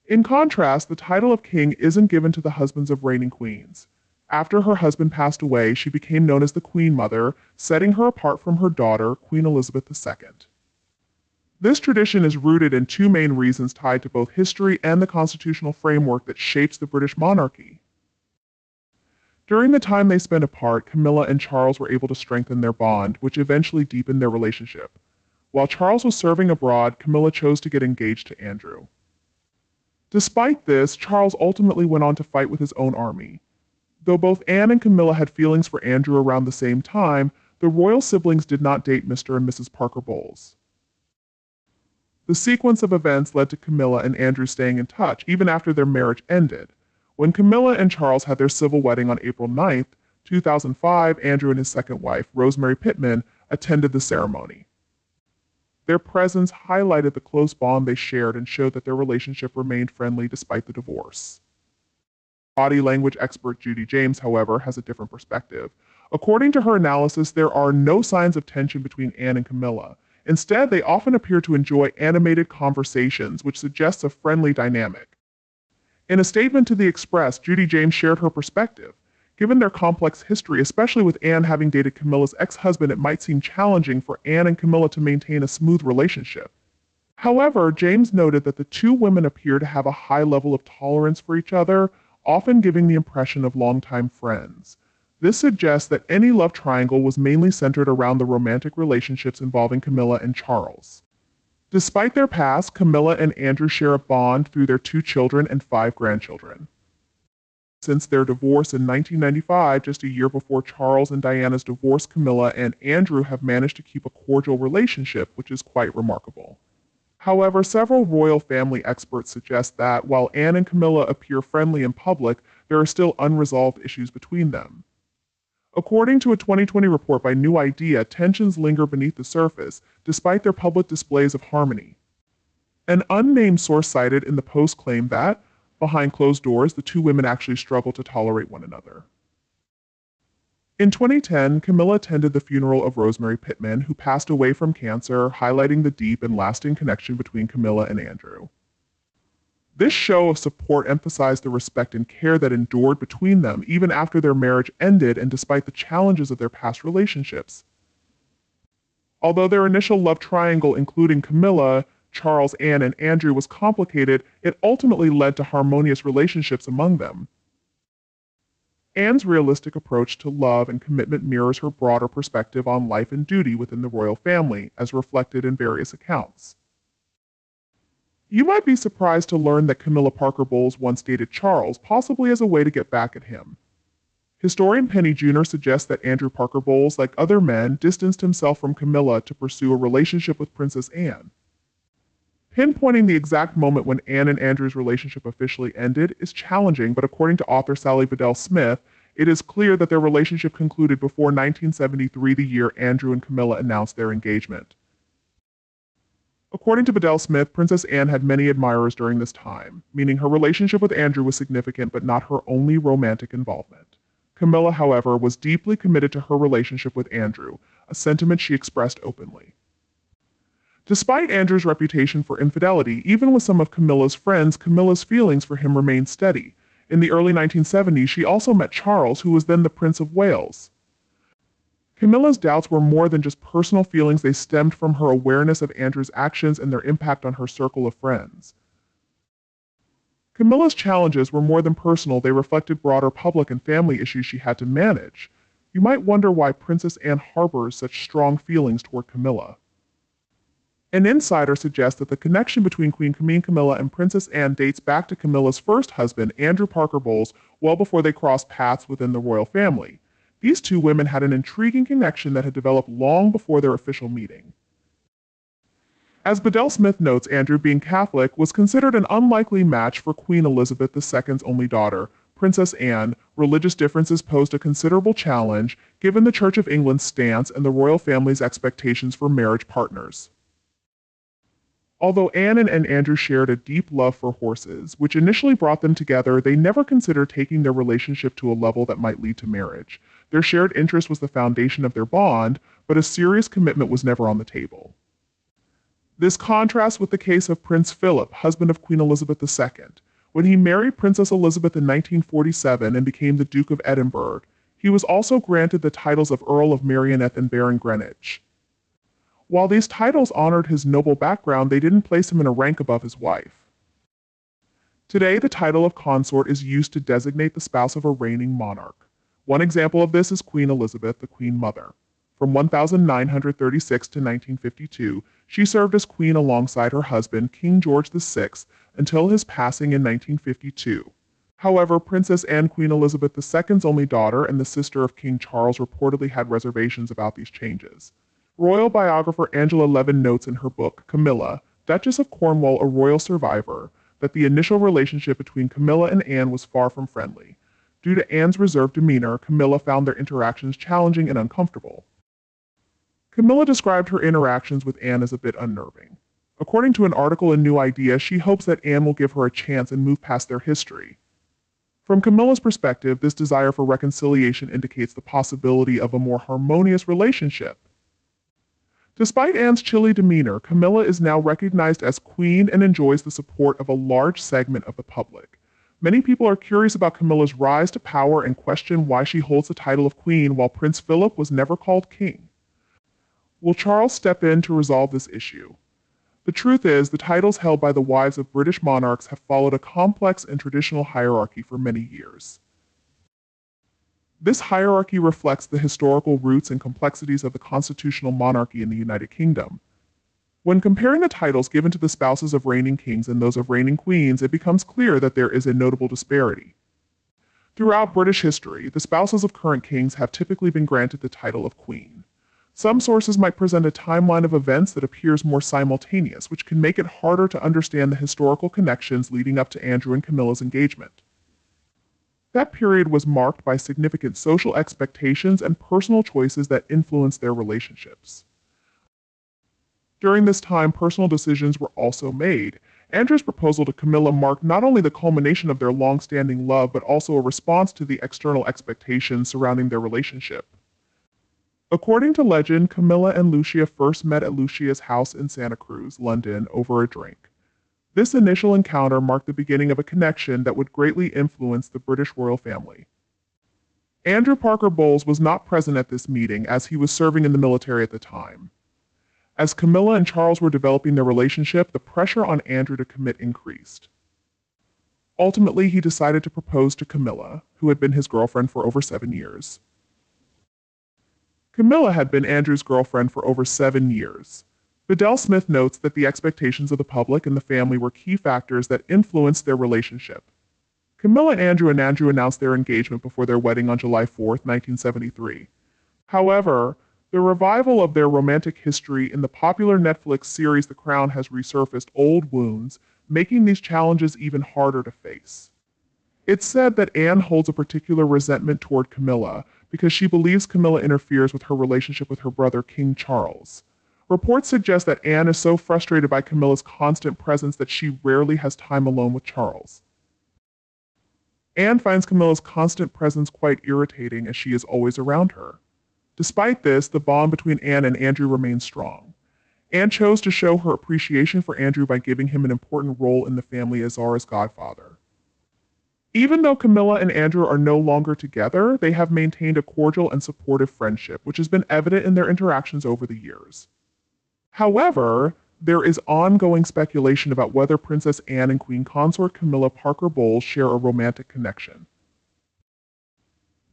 In contrast, the title of king isn't given to the husbands of reigning queens. After her husband passed away, she became known as the Queen Mother, setting her apart from her daughter, Queen Elizabeth II. This tradition is rooted in two main reasons tied to both history and the constitutional framework that shapes the British monarchy. During the time they spent apart, Camilla and Charles were able to strengthen their bond, which eventually deepened their relationship. While Charles was serving abroad, Camilla chose to get engaged to Andrew. Despite this, Charles ultimately went on to fight with his own army. Though both Anne and Camilla had feelings for Andrew around the same time, the royal siblings did not date Mr. and Mrs. Parker Bowles. The sequence of events led to Camilla and Andrew staying in touch even after their marriage ended. When Camilla and Charles had their civil wedding on April 9, 2005, Andrew and his second wife, Rosemary Pittman, attended the ceremony. Their presence highlighted the close bond they shared and showed that their relationship remained friendly despite the divorce. Body language expert Judy James, however, has a different perspective. According to her analysis, there are no signs of tension between Anne and Camilla. Instead, they often appear to enjoy animated conversations, which suggests a friendly dynamic. In a statement to The Express, Judy James shared her perspective. Given their complex history, especially with Anne having dated Camilla's ex-husband, it might seem challenging for Anne and Camilla to maintain a smooth relationship. However, James noted that the two women appear to have a high level of tolerance for each other, often giving the impression of longtime friends. This suggests that any love triangle was mainly centered around the romantic relationships involving Camilla and Charles. Despite their past, Camilla and Andrew share a bond through their 2 children and 5 grandchildren. Since their divorce in 1995, just a year before Charles and Diana's divorce, Camilla and Andrew have managed to keep a cordial relationship, which is quite remarkable. However, several royal family experts suggest that while Anne and Camilla appear friendly in public, there are still unresolved issues between them. According to a 2020 report by New Idea, tensions linger beneath the surface, despite their public displays of harmony. An unnamed source cited in the Post claimed that, behind closed doors, the two women actually struggle to tolerate one another. In 2010, Camilla attended the funeral of Rosemary Pittman, who passed away from cancer, highlighting the deep and lasting connection between Camilla and Andrew. This show of support emphasized the respect and care that endured between them even after their marriage ended and despite the challenges of their past relationships. Although their initial love triangle, including Camilla, Charles, Anne, and Andrew, was complicated, it ultimately led to harmonious relationships among them. Anne's realistic approach to love and commitment mirrors her broader perspective on life and duty within the royal family, as reflected in various accounts. You might be surprised to learn that Camilla Parker Bowles once dated Charles, possibly as a way to get back at him. Historian Penny Junor suggests that Andrew Parker Bowles, like other men, distanced himself from Camilla to pursue a relationship with Princess Anne. Pinpointing the exact moment when Anne and Andrew's relationship officially ended is challenging, but according to author Sally Bedell Smith, it is clear that their relationship concluded before 1973, the year Andrew and Camilla announced their engagement. According to Bedell Smith, Princess Anne had many admirers during this time, meaning her relationship with Andrew was significant but not her only romantic involvement. Camilla, however, was deeply committed to her relationship with Andrew, a sentiment she expressed openly. Despite Andrew's reputation for infidelity, even with some of Camilla's friends, Camilla's feelings for him remained steady. In the early 1970s, she also met Charles, who was then the Prince of Wales. Camilla's doubts were more than just personal feelings, they stemmed from her awareness of Andrew's actions and their impact on her circle of friends. Camilla's challenges were more than personal, they reflected broader public and family issues she had to manage. You might wonder why Princess Anne harbors such strong feelings toward Camilla. An insider suggests that the connection between Queen Camilla and Princess Anne dates back to Camilla's first husband, Andrew Parker Bowles, well before they crossed paths within the royal family. These two women had an intriguing connection that had developed long before their official meeting. As Bedell Smith notes, Andrew, being Catholic, was considered an unlikely match for Queen Elizabeth II's only daughter, Princess Anne. Religious differences posed a considerable challenge, given the Church of England's stance and the royal family's expectations for marriage partners. Although Anne and Andrew shared a deep love for horses, which initially brought them together, they never considered taking their relationship to a level that might lead to marriage. Their shared interest was the foundation of their bond, but a serious commitment was never on the table. This contrasts with the case of Prince Philip, husband of Queen Elizabeth II. When he married Princess Elizabeth in 1947 and became the Duke of Edinburgh, he was also granted the titles of Earl of Merioneth and Baron Greenwich. While these titles honored his noble background, they didn't place him in a rank above his wife. Today, the title of consort is used to designate the spouse of a reigning monarch. One example of this is Queen Elizabeth, the Queen Mother. From 1936 to 1952, she served as queen alongside her husband, King George VI, until his passing in 1952. However, Princess Anne, Queen Elizabeth II's only daughter and the sister of King Charles, reportedly had reservations about these changes. Royal biographer Angela Levin notes in her book, Camilla, Duchess of Cornwall, a Royal Survivor, that the initial relationship between Camilla and Anne was far from friendly. Due to Anne's reserved demeanor, Camilla found their interactions challenging and uncomfortable. Camilla described her interactions with Anne as a bit unnerving. According to an article in New Idea, she hopes that Anne will give her a chance and move past their history. From Camilla's perspective, this desire for reconciliation indicates the possibility of a more harmonious relationship. Despite Anne's chilly demeanor, Camilla is now recognized as queen and enjoys the support of a large segment of the public. Many people are curious about Camilla's rise to power and question why she holds the title of queen while Prince Philip was never called king. Will Charles step in to resolve this issue? The truth is, the titles held by the wives of British monarchs have followed a complex and traditional hierarchy for many years. This hierarchy reflects the historical roots and complexities of the constitutional monarchy in the United Kingdom. When comparing the titles given to the spouses of reigning kings and those of reigning queens, it becomes clear that there is a notable disparity. Throughout British history, the spouses of current kings have typically been granted the title of queen. Some sources might present a timeline of events that appears more simultaneous, which can make it harder to understand the historical connections leading up to Andrew and Camilla's engagement. That period was marked by significant social expectations and personal choices that influenced their relationships. During this time, personal decisions were also made. Andrew's proposal to Camilla marked not only the culmination of their long-standing love, but also a response to the external expectations surrounding their relationship. According to legend, Camilla and Lucia first met at Lucia's house in Santa Cruz, London, over a drink. This initial encounter marked the beginning of a connection that would greatly influence the British royal family. Andrew Parker Bowles was not present at this meeting as he was serving in the military at the time. As Camilla and Charles were developing their relationship, the pressure on Andrew to commit increased. Ultimately, he decided to propose to Camilla, who had been his girlfriend for over 7 years. Camilla had been Andrew's girlfriend for over 7 years. Bedell Smith notes that the expectations of the public and the family were key factors that influenced their relationship. Camilla and Andrew announced their engagement before their wedding on July 4, 1973. However, the revival of their romantic history in the popular Netflix series The Crown has resurfaced old wounds, making these challenges even harder to face. It's said that Anne holds a particular resentment toward Camilla because she believes Camilla interferes with her relationship with her brother, King Charles. Reports suggest that Anne is so frustrated by Camilla's constant presence that she rarely has time alone with Charles. Anne finds Camilla's constant presence quite irritating as she is always around her. Despite this, the bond between Anne and Andrew remains strong. Anne chose to show her appreciation for Andrew by giving him an important role in the family as Zara's godfather. Even though Camilla and Andrew are no longer together, they have maintained a cordial and supportive friendship, which has been evident in their interactions over the years. However, there is ongoing speculation about whether Princess Anne and Queen Consort Camilla Parker Bowles share a romantic connection.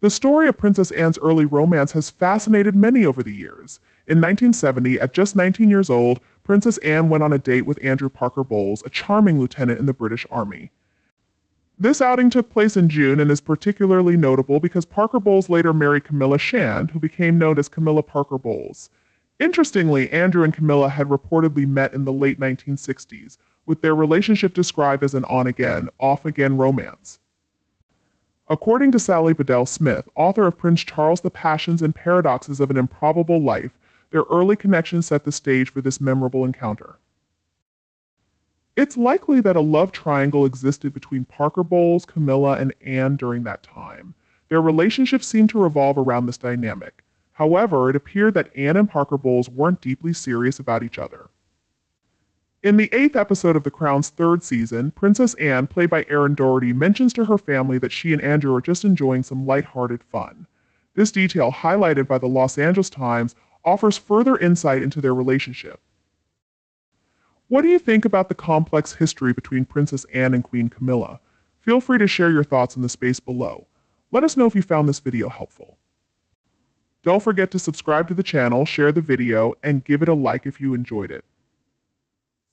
The story of Princess Anne's early romance has fascinated many over the years. In 1970, at just 19 years old, Princess Anne went on a date with Andrew Parker Bowles, a charming lieutenant in the British Army. This outing took place in June and is particularly notable because Parker Bowles later married Camilla Shand, who became known as Camilla Parker Bowles. Interestingly, Andrew and Camilla had reportedly met in the late 1960s, with their relationship described as an on-again, off-again romance. According to Sally Bedell Smith, author of Prince Charles: The Passions and Paradoxes of an Improbable Life, their early connection set the stage for this memorable encounter. It's likely that a love triangle existed between Parker Bowles, Camilla, and Anne during that time. Their relationship seemed to revolve around this dynamic. However, it appeared that Anne and Parker Bowles weren't deeply serious about each other. In the 8th episode of The Crown's 3rd season, Princess Anne, played by Erin Doherty, mentions to her family that she and Andrew are just enjoying some lighthearted fun. This detail, highlighted by the Los Angeles Times, offers further insight into their relationship. What do you think about the complex history between Princess Anne and Queen Camilla? Feel free to share your thoughts in the space below. Let us know if you found this video helpful. Don't forget to subscribe to the channel, share the video, and give it a like if you enjoyed it.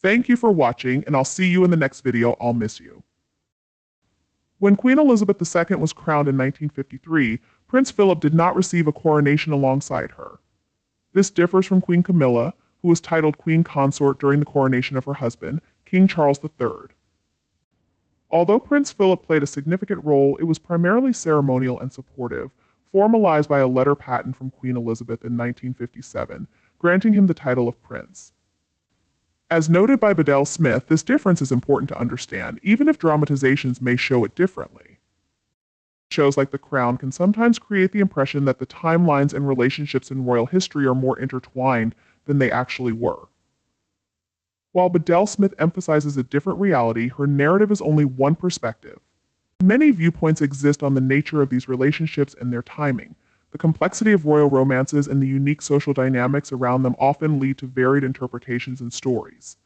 Thank you for watching, and I'll see you in the next video. I'll miss you. When Queen Elizabeth II was crowned in 1953, Prince Philip did not receive a coronation alongside her. This differs from Queen Camilla, who was titled Queen Consort during the coronation of her husband, King Charles III. Although Prince Philip played a significant role, it was primarily ceremonial and supportive, formalized by a letter patent from Queen Elizabeth in 1957, granting him the title of Prince. As noted by Bedell Smith, this difference is important to understand, even if dramatizations may show it differently. Shows like The Crown can sometimes create the impression that the timelines and relationships in royal history are more intertwined than they actually were. While Bedell Smith emphasizes a different reality, her narrative is only one perspective. Many viewpoints exist on the nature of these relationships and their timing. The complexity of royal romances and the unique social dynamics around them often lead to varied interpretations and stories.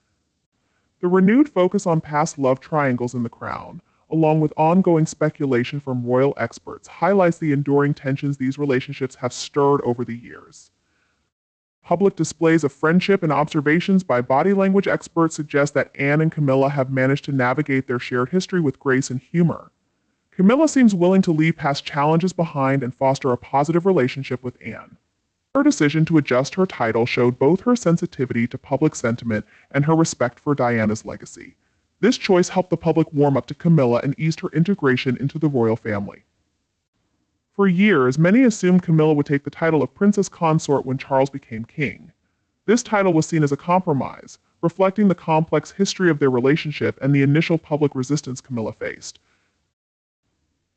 The renewed focus on past love triangles in The Crown, along with ongoing speculation from royal experts, highlights the enduring tensions these relationships have stirred over the years. Public displays of friendship and observations by body language experts suggest that Anne and Camilla have managed to navigate their shared history with grace and humor. Camilla seems willing to leave past challenges behind and foster a positive relationship with Anne. Her decision to adjust her title showed both her sensitivity to public sentiment and her respect for Diana's legacy. This choice helped the public warm up to Camilla and eased her integration into the royal family. For years, many assumed Camilla would take the title of Princess Consort when Charles became king. This title was seen as a compromise, reflecting the complex history of their relationship and the initial public resistance Camilla faced.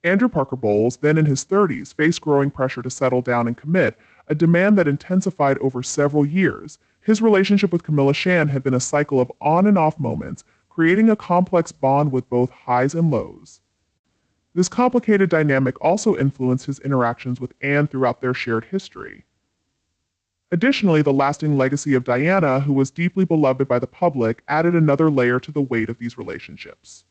Andrew Parker Bowles, then in his 30s, faced growing pressure to settle down and commit, a demand that intensified over several years. His relationship with Camilla Shan had been a cycle of on and off moments, creating a complex bond with both highs and lows. This complicated dynamic also influenced his interactions with Anne throughout their shared history. Additionally, the lasting legacy of Diana, who was deeply beloved by the public, added another layer to the weight of these relationships.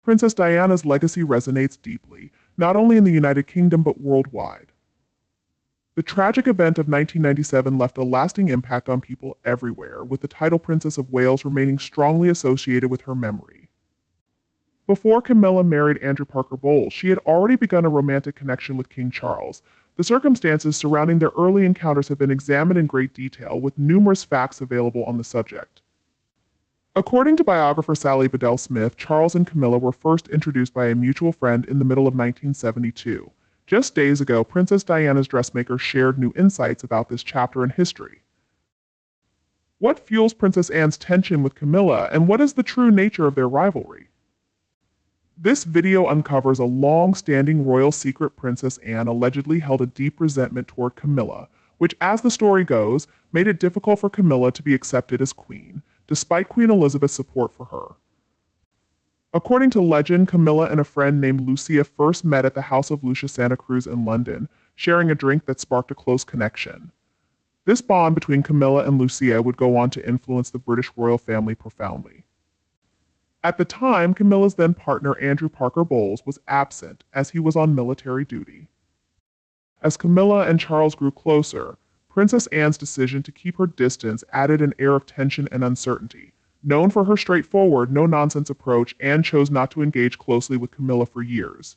Princess Diana's legacy resonates deeply, not only in the United Kingdom but worldwide. The tragic event of 1997 left a lasting impact on people everywhere, with the title Princess of Wales remaining strongly associated with her memory. Before Camilla married Andrew Parker Bowles, she had already begun a romantic connection with King Charles. The circumstances surrounding their early encounters have been examined in great detail, with numerous facts available on the subject. According to biographer Sally Bedell Smith, Charles and Camilla were first introduced by a mutual friend in the middle of 1972. Just days ago, Princess Diana's dressmaker shared new insights about this chapter in history. What fuels Princess Anne's tension with Camilla, and what is the true nature of their rivalry? This video uncovers a long-standing royal secret. Princess Anne allegedly held a deep resentment toward Camilla, which, as the story goes, made it difficult for Camilla to be accepted as queen, despite Queen Elizabeth's support for her. According to legend, Camilla and a friend named Lucia first met at the house of Lucia Santa Cruz in London, sharing a drink that sparked a close connection. This bond between Camilla and Lucia would go on to influence the British royal family profoundly. At the time, Camilla's then partner Andrew Parker Bowles was absent, as he was on military duty. As Camilla and Charles grew closer, Princess Anne's decision to keep her distance added an air of tension and uncertainty. Known for her straightforward, no-nonsense approach, Anne chose not to engage closely with Camilla for years.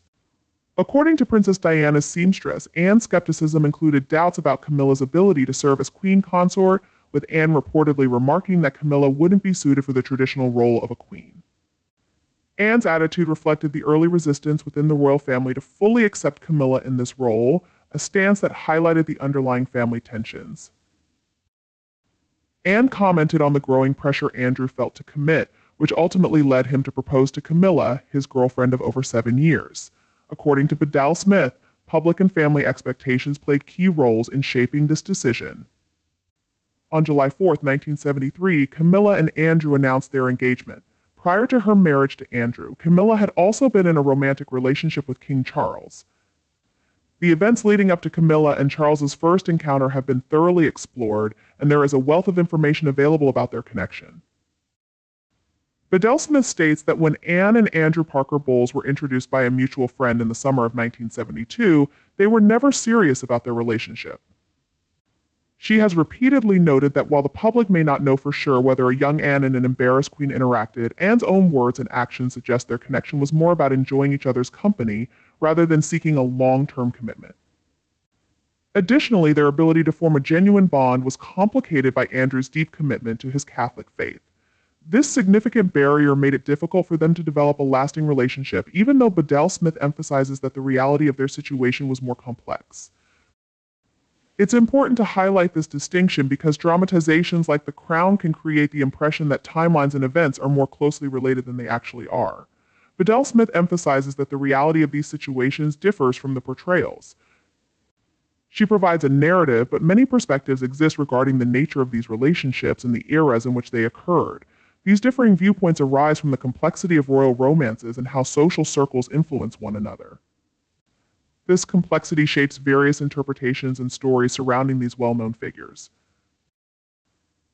According to Princess Diana's seamstress, Anne's skepticism included doubts about Camilla's ability to serve as queen consort, with Anne reportedly remarking that Camilla wouldn't be suited for the traditional role of a queen. Anne's attitude reflected the early resistance within the royal family to fully accept Camilla in this role, a stance that highlighted the underlying family tensions. Anne commented on the growing pressure Andrew felt to commit, which ultimately led him to propose to Camilla, his girlfriend of over 7 years. According to Bedell Smith, public and family expectations played key roles in shaping this decision. On July 4, 1973, Camilla and Andrew announced their engagement. Prior to her marriage to Andrew, Camilla had also been in a romantic relationship with King Charles. The events leading up to Camilla and Charles's first encounter have been thoroughly explored, and there is a wealth of information available about their connection. Bedell Smith states that when Anne and Andrew Parker Bowles were introduced by a mutual friend in the summer of 1972, they were never serious about their relationship. She has repeatedly noted that while the public may not know for sure whether a young Anne and an embarrassed Queen interacted, Anne's own words and actions suggest their connection was more about enjoying each other's company rather than seeking a long-term commitment. Additionally, their ability to form a genuine bond was complicated by Andrew's deep commitment to his Catholic faith. This significant barrier made it difficult for them to develop a lasting relationship, even though Bedell Smith emphasizes that the reality of their situation was more complex. It's important to highlight this distinction because dramatizations like The Crown can create the impression that timelines and events are more closely related than they actually are. Bedell Smith emphasizes that the reality of these situations differs from the portrayals. She provides a narrative, but many perspectives exist regarding the nature of these relationships and the eras in which they occurred. These differing viewpoints arise from the complexity of royal romances and how social circles influence one another. This complexity shapes various interpretations and stories surrounding these well-known figures.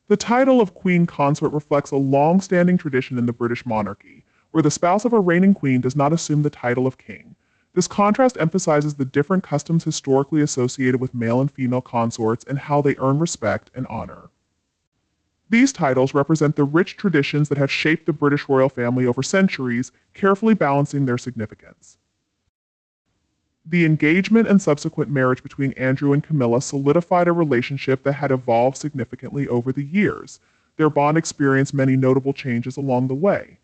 The title of Queen Consort reflects a long-standing tradition in the British monarchy, where the spouse of a reigning queen does not assume the title of king. This contrast emphasizes the different customs historically associated with male and female consorts and how they earn respect and honor. These titles represent the rich traditions that have shaped the British royal family over centuries, carefully balancing their significance. The engagement and subsequent marriage between Andrew and Camilla solidified a relationship that had evolved significantly over the years. Their bond experienced many notable changes along the way.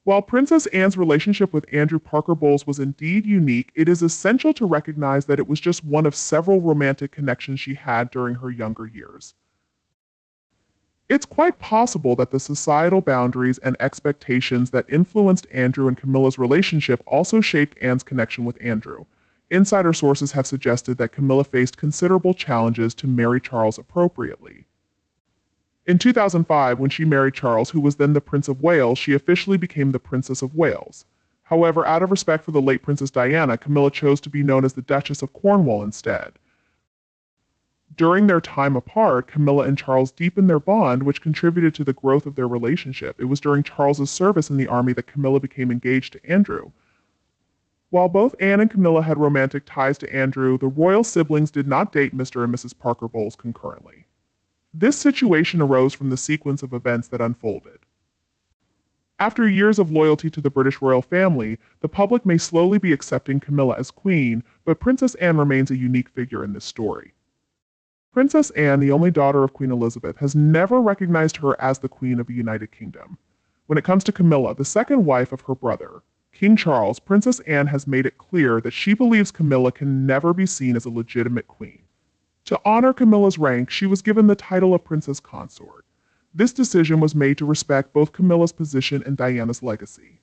While Princess Anne's relationship with Andrew Parker Bowles was indeed unique, it is essential to recognize that it was just one of several romantic connections she had during her younger years. It's quite possible that the societal boundaries and expectations that influenced Andrew and Camilla's relationship also shaped Anne's connection with Andrew. Insider sources have suggested that Camilla faced considerable challenges to marry Charles appropriately. In 2005, when she married Charles, who was then the Prince of Wales, she officially became the Princess of Wales. However, out of respect for the late Princess Diana, Camilla chose to be known as the Duchess of Cornwall instead. During their time apart, Camilla and Charles deepened their bond, which contributed to the growth of their relationship. It was during Charles's service in the army that Camilla became engaged to Andrew. While both Anne and Camilla had romantic ties to Andrew, the royal siblings did not date Mr. and Mrs. Parker Bowles concurrently. This situation arose from the sequence of events that unfolded. After years of loyalty to the British royal family, the public may slowly be accepting Camilla as queen, but Princess Anne remains a unique figure in this story. Princess Anne, the only daughter of Queen Elizabeth, has never recognized her as the Queen of the United Kingdom. When it comes to Camilla, the second wife of her brother, King Charles, Princess Anne has made it clear that she believes Camilla can never be seen as a legitimate queen. To honor Camilla's rank, she was given the title of Princess Consort. This decision was made to respect both Camilla's position and Diana's legacy.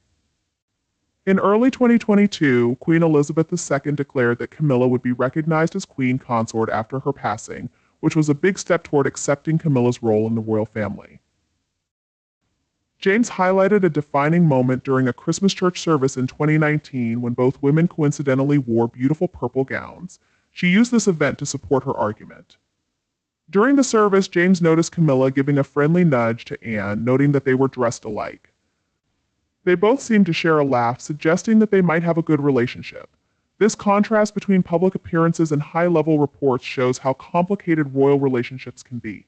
In early 2022, Queen Elizabeth II declared that Camilla would be recognized as Queen Consort after her passing, which was a big step toward accepting Camilla's role in the royal family. James highlighted a defining moment during a Christmas church service in 2019 when both women coincidentally wore beautiful purple gowns. She used this event to support her argument. During the service, James noticed Camilla giving a friendly nudge to Anne, noting that they were dressed alike. They both seemed to share a laugh, suggesting that they might have a good relationship. This contrast between public appearances and high-level reports shows how complicated royal relationships can be.